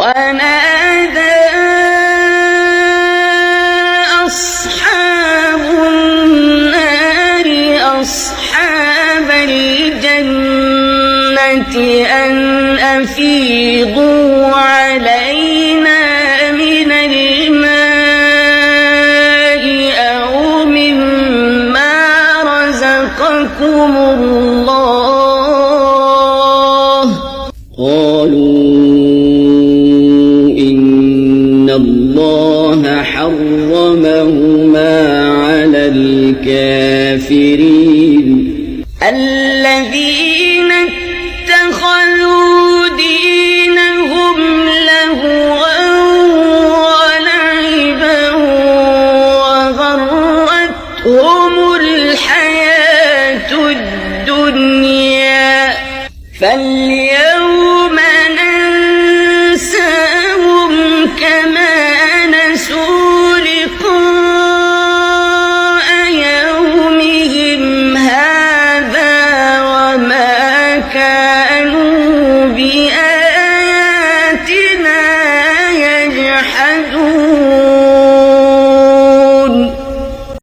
ونادى أصحاب النار أصحاب الجنة أن أفيضوا علينا من الماء أو مما رزقكم الله. قالوا إن الله حرمهما على الكافرين. الذين اتخذوا دينهم لهوا ولعبا وغرتهم الحياة الدنيا فاليوم ننساهم كما نسوا لقاء يومهم هذا وما كانوا